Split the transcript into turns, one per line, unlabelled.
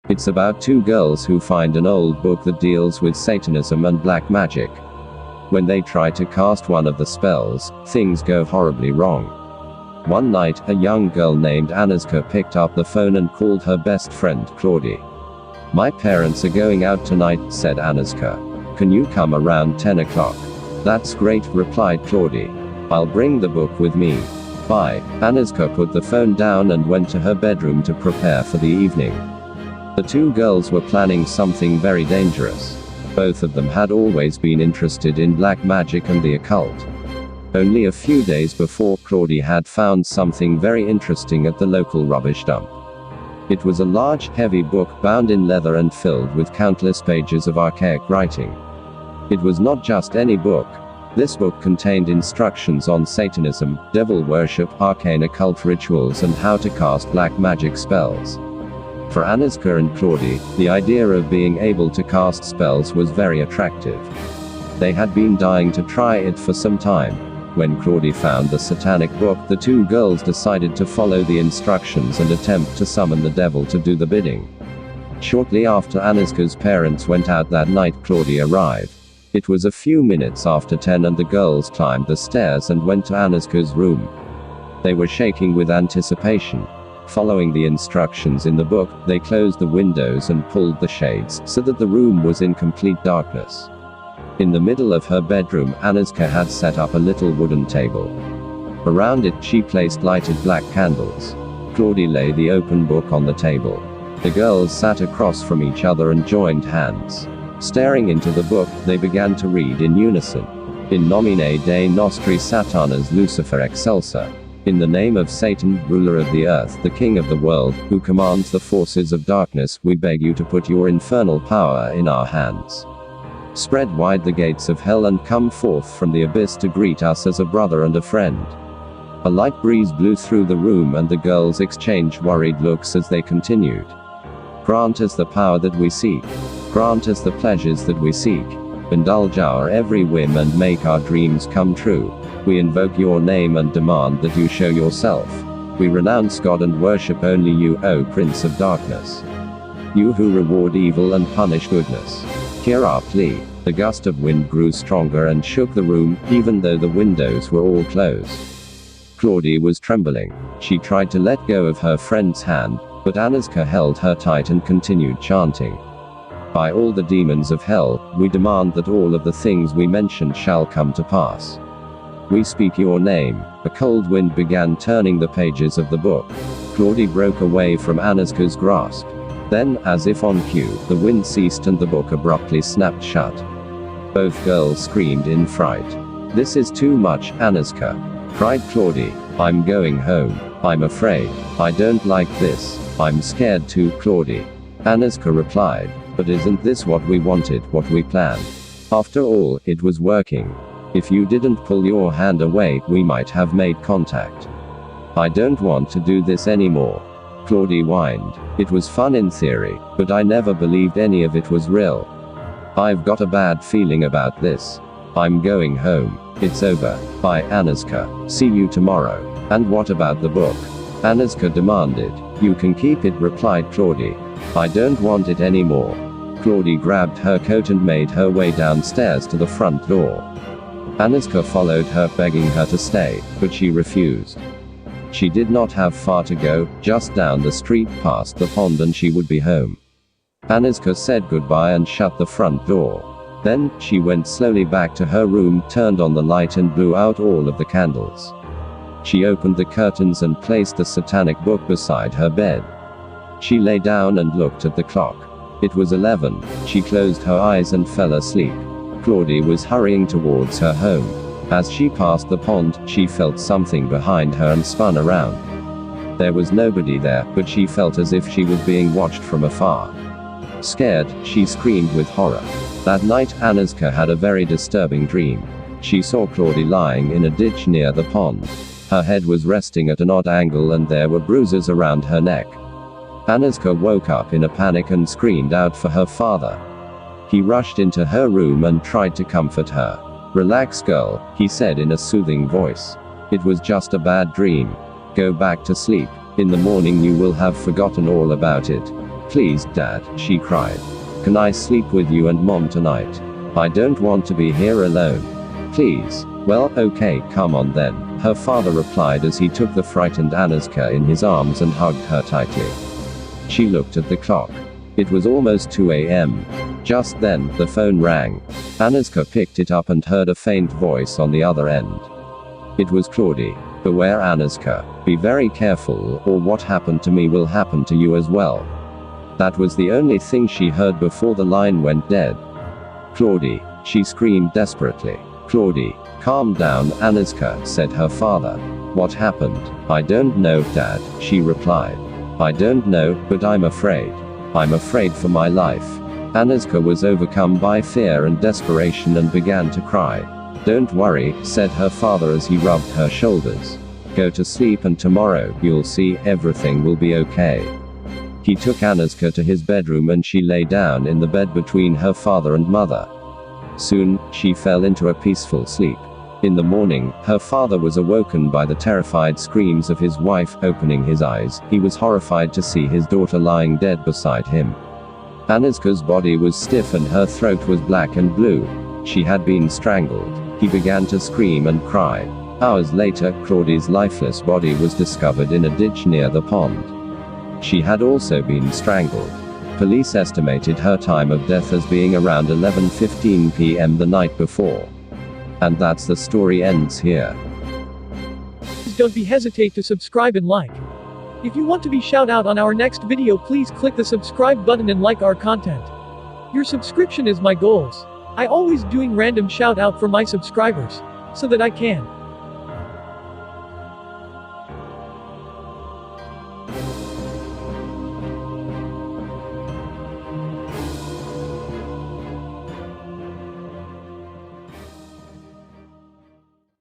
It's about two girls who find an old book that deals with Satanism and black magic. When they try to cast one of the spells, things go horribly wrong. One night, a young girl named Aniska picked up the phone and called her best friend, Claudie. "My parents are going out tonight," said Aniska. "Can you come around 10 o'clock? "That's great," replied Claudie. "I'll bring the book with me. Bye." Aniska put the phone down and went to her bedroom to prepare for the evening. The two girls were planning something very dangerous. Both of them had always been interested in black magic and the occult. Only a few days before, Claudie had found something very interesting at the local rubbish dump. It was a large, heavy book bound in leather and filled with countless pages of archaic writing. It was not just any book. This book contained instructions on Satanism, devil worship, arcane occult rituals, and how to cast black magic spells. For Aniska and Claudie, the idea of being able to cast spells was very attractive. They had been dying to try it for some time. When Claudie found the satanic book, the two girls decided to follow the instructions and attempt to summon the devil to do the bidding. Shortly after Aniska's parents went out that night, Claudie arrived. It was a few minutes after 10 and the girls climbed the stairs and went to Aniska's room. They were shaking with anticipation. Following the instructions in the book, they closed the windows and pulled the shades so that the room was in complete darkness. In the middle of her bedroom, Aniska had set up a little wooden table. Around it, she placed lighted black candles. Claudie laid the open book on the table. The girls sat across from each other and joined hands. Staring into the book, they began to read in unison. In nomine Dei nostri Satanas Lucifer excelsa. In the name of Satan, ruler of the earth, the king of the world, who commands the forces of darkness, we beg you to put your infernal power in our hands. Spread wide the gates of hell and come forth from the abyss to greet us as a brother and a friend. A light breeze blew through the room and the girls exchanged worried looks as they continued. Grant us the power that we seek. Grant us the pleasures that we seek. Indulge our every whim and make our dreams come true. We invoke your name and demand that you show yourself. We renounce God and worship only you, O Prince of Darkness. You who reward evil and punish goodness. Hear our plea. The gust of wind grew stronger and shook the room, even though the windows were all closed. Claudie was trembling. She tried to let go of her friend's hand, but Aniska held her tight and continued chanting. By all the demons of hell, we demand that all of the things we mentioned shall come to pass. We speak your name. A cold wind began turning the pages of the book. Claudie broke away from Aniska's grasp. Then, as if on cue, the wind ceased and the book abruptly snapped shut. Both girls screamed in fright. "This is too much, Aniska," cried Claudie. "I'm going home. I'm afraid. I don't like this. I'm scared too, Claudie." Aniska replied. "But isn't this what we wanted, what we planned? After all, it was working. If you didn't pull your hand away, we might have made contact." "I don't want to do this anymore," Claudie whined. "It was fun in theory, but I never believed any of it was real. I've got a bad feeling about this. I'm going home. It's over. Bye, Aniska. See you tomorrow." "And what about the book?" Aniska demanded. "You can keep it," replied Claudie. "I don't want it anymore." Claudie grabbed her coat and made her way downstairs to the front door. Aniska followed her, begging her to stay, but she refused. She did not have far to go, just down the street past the pond and she would be home. Aniska said goodbye and shut the front door. Then, she went slowly back to her room, turned on the light and blew out all of the candles. She opened the curtains and placed the satanic book beside her bed. She lay down and looked at the clock. It was 11. She closed her eyes and fell asleep. Claudie was hurrying towards her home. As she passed the pond, she felt something behind her and spun around. There was nobody there, but she felt as if she was being watched from afar. Scared, she screamed with horror. That night, Aniska had a very disturbing dream. She saw Claudie lying in a ditch near the pond. Her head was resting at an odd angle and there were bruises around her neck. Aniska woke up in a panic and screamed out for her father. He rushed into her room and tried to comfort her. "Relax, girl," he said in a soothing voice. "It was just a bad dream. Go back to sleep. In the morning you will have forgotten all about it." Please, Dad, she cried. Can I sleep with you and Mom tonight? I don't want to be here alone. Please. Well, okay, come on then, her father replied as he took the frightened Aniska in his arms and hugged her tightly. She looked at the clock. It was almost 2 a.m. Just then, the phone rang. Aniska picked it up and heard a faint voice on the other end. It was Claudie. Beware, Aniska. Be very careful, or what happened to me will happen to you as well. That was the only thing she heard before the line went dead. Claudie, she screamed desperately. Claudie, calm down, Aniska, said her father. What happened? I don't know, Dad, she replied. I don't know, but I'm afraid. I'm afraid for my life. Aniska was overcome by fear and desperation and began to cry. Don't worry, said her father as he rubbed her shoulders. Go to sleep and tomorrow, you'll see, everything will be okay. He took Aniska to his bedroom and she lay down in the bed between her father and mother. Soon, she fell into a peaceful sleep. In the morning, her father was awoken by the terrified screams of his wife. Opening his eyes, he was horrified to see his daughter lying dead beside him. Aniska's body was stiff and her throat was black and blue. She had been strangled. He began to scream and cry. Hours later, Claudie's lifeless body was discovered in a ditch near the pond. She had also been strangled. Police estimated her time of death as being around 11:15 p.m. the night before. And that's the story ends here.
Don't be hesitate to subscribe and like. If you want to be shout out on our next video, please click the subscribe button and like our content. Your subscription is my goals. I always doing random shout out for my subscribers, so that I can